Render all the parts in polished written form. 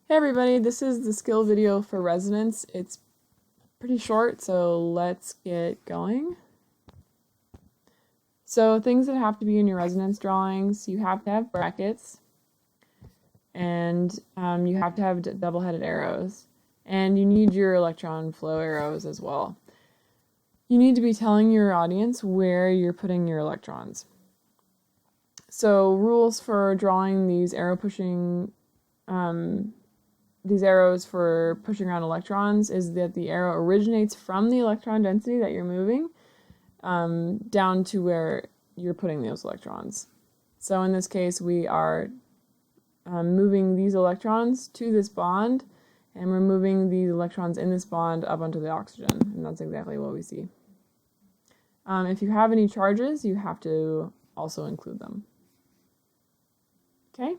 Hey everybody, this is the skill video for resonance. It's pretty short, so let's get going. So things that have to be in your resonance drawings, you have to have brackets, and you have to have double-headed arrows, and you need your electron flow arrows as well. You need to be telling your audience where you're putting your electrons. So rules for drawing these these arrows for pushing around electrons is that the arrow originates from the electron density that you're moving down to where you're putting those electrons. So in this case, we are moving these electrons to this bond, and we're moving these electrons in this bond up onto the oxygen, and that's exactly what we see. If you have any charges, you have to also include them. Okay?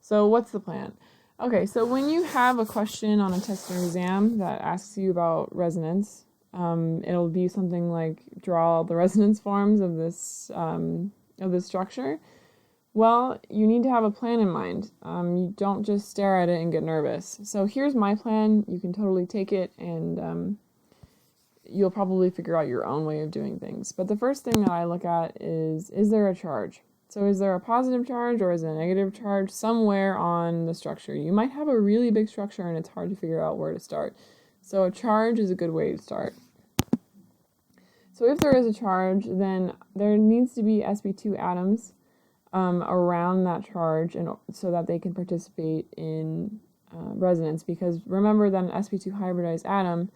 So what's the plan? Okay, so when you have a question on a test or exam that asks you about resonance, it'll be something like draw the resonance forms of this structure. Well, you need to have a plan in mind. You don't just stare at it and get nervous. So here's my plan. You can totally take it, and you'll probably figure out your own way of doing things. But the first thing that I look at is there a charge? So is there a positive charge or is it a negative charge somewhere on the structure? You might have a really big structure and it's hard to figure out where to start. So a charge is a good way to start. So if there is a charge, then there needs to be sp2 atoms around that charge, and so that they can participate in resonance. Because remember that an sp2 hybridized atom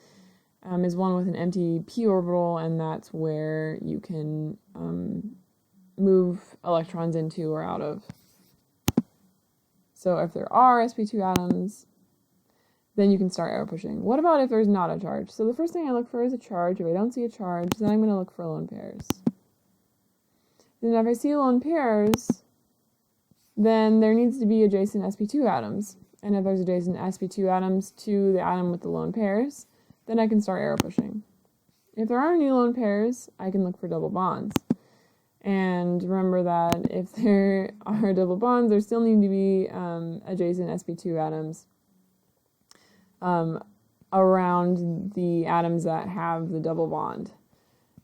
is one with an empty p orbital, and that's where you can move electrons into or out of. So if there are sp2 atoms, then you can start arrow pushing. What about if there's not a charge? So the first thing I look for is a charge. If I don't see a charge, then I'm going to look for lone pairs. Then if I see lone pairs, then there needs to be adjacent sp2 atoms. And if there's adjacent sp2 atoms to the atom with the lone pairs, then I can start arrow pushing. If there aren't any lone pairs, I can look for double bonds. And remember that if there are double bonds, there still need to be adjacent sp2 atoms around the atoms that have the double bond.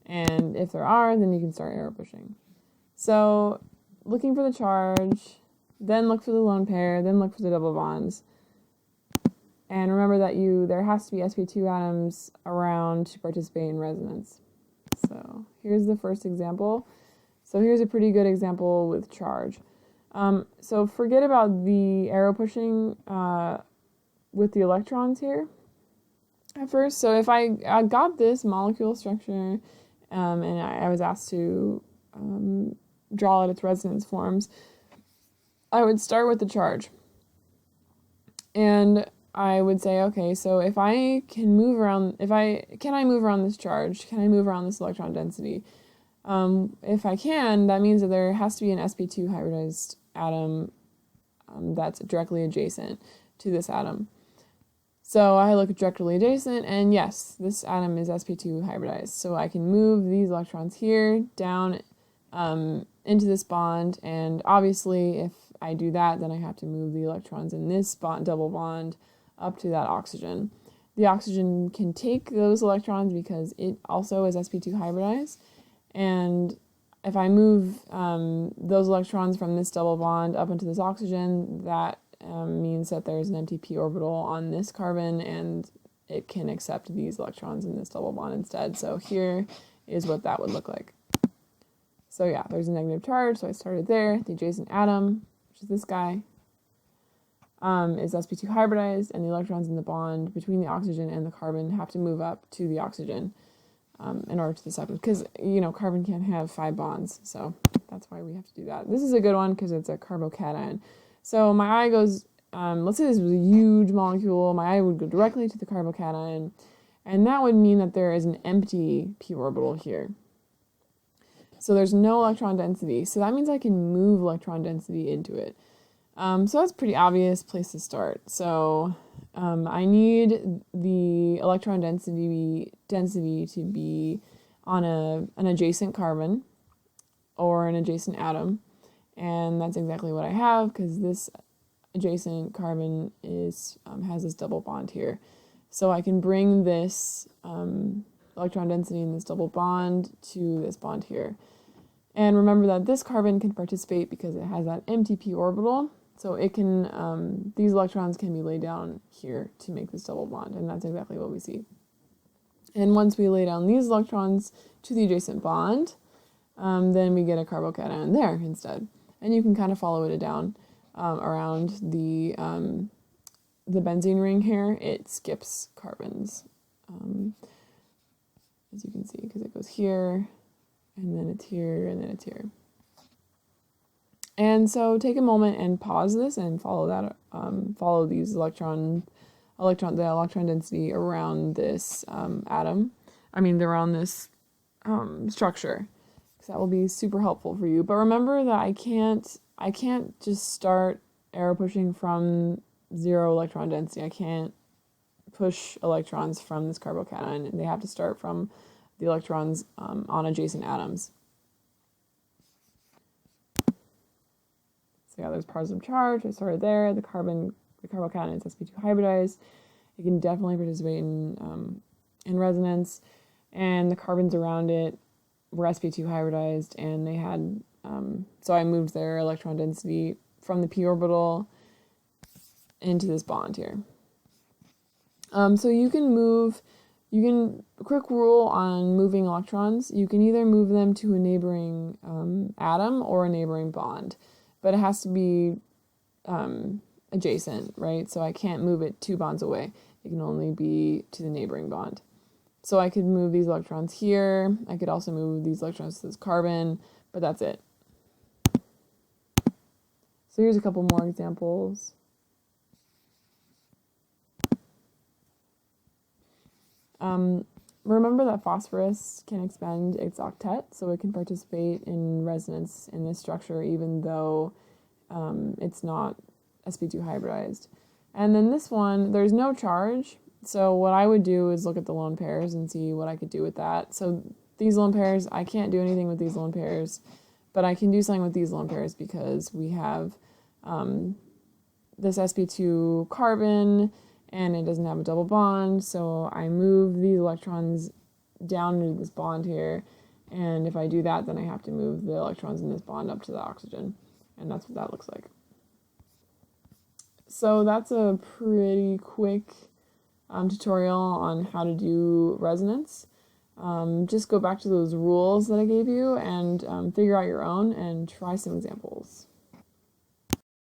And if there are, then you can start arrow pushing. So looking for the charge, then look for the lone pair, then look for the double bonds. And remember that there has to be sp2 atoms around to participate in resonance. So here's the first example. So here's a pretty good example with charge. So forget about the arrow pushing with the electrons here at first. So if I got this molecule structure and I was asked to draw out its resonance forms, I would start with the charge. And I would say, okay, so if I can move around, can I move around this charge? Can I move around this electron density? If I can, that means that there has to be an sp2 hybridized atom that's directly adjacent to this atom. So I look directly adjacent, and yes, this atom is sp2 hybridized. So I can move these electrons here down into this bond, and obviously if I do that, then I have to move the electrons in this double bond up to that oxygen. The oxygen can take those electrons because it also is sp2 hybridized. And if I move those electrons from this double bond up into this oxygen, that means that there's an empty p orbital on this carbon, and it can accept these electrons in this double bond instead. So here is what that would look like. So yeah, there's a negative charge, so I started there. The adjacent atom, which is this guy, is sp2 hybridized, and the electrons in the bond between the oxygen and the carbon have to move up to the oxygen in order to this happen, because carbon can't have 5 bonds, so that's why we have to do that. This is a good one because it's a carbocation. So my eye goes, let's say this was a huge molecule, my eye would go directly to the carbocation, and that would mean that there is an empty p orbital here. So there's no electron density, so that means I can move electron density into it. So that's a pretty obvious place to start. So I need the electron density to be on an adjacent carbon or an adjacent atom, and that's exactly what I have, because this adjacent carbon has this double bond here. So I can bring this electron density in this double bond to this bond here. And remember that this carbon can participate because it has that empty p orbital. So it can, these electrons can be laid down here to make this double bond, and that's exactly what we see. And once we lay down these electrons to the adjacent bond, then we get a carbocation there instead. And you can kind of follow it down around the benzene ring here. It skips carbons, as you can see, because it goes here, and then it's here, and then it's here. And so take a moment and pause this and follow that. Follow these the electron density around this atom. I mean, around this structure, because that will be super helpful for you. But remember that I can't just start arrow pushing from 0 electron density. I can't push electrons from this carbocation. They have to start from the electrons on adjacent atoms. So yeah, there's positive charge. I started there. The carbocation is sp2 hybridized. It can definitely participate in resonance, and the carbons around it were sp2 hybridized, and they had so I moved their electron density from the p orbital into this bond here. So you can quick rule on moving electrons. You can either move them to a neighboring atom or a neighboring bond, but it has to be adjacent, right? So I can't move it 2 bonds away. It can only be to the neighboring bond. So I could move these electrons here. I could also move these electrons to this carbon, but that's it. So here's a couple more examples. Remember that phosphorus can expend its octet, so it can participate in resonance in this structure even though it's not sp2 hybridized. And then this one, there's no charge, so what I would do is look at the lone pairs and see what I could do with that. So these lone pairs, I can't do anything with these lone pairs, but I can do something with these lone pairs because we have this sp2 carbon, and it doesn't have a double bond, so I move these electrons down into this bond here, and if I do that, then I have to move the electrons in this bond up to the oxygen, and that's what that looks like. So that's a pretty quick tutorial on how to do resonance. Just go back to those rules that I gave you and figure out your own and try some examples.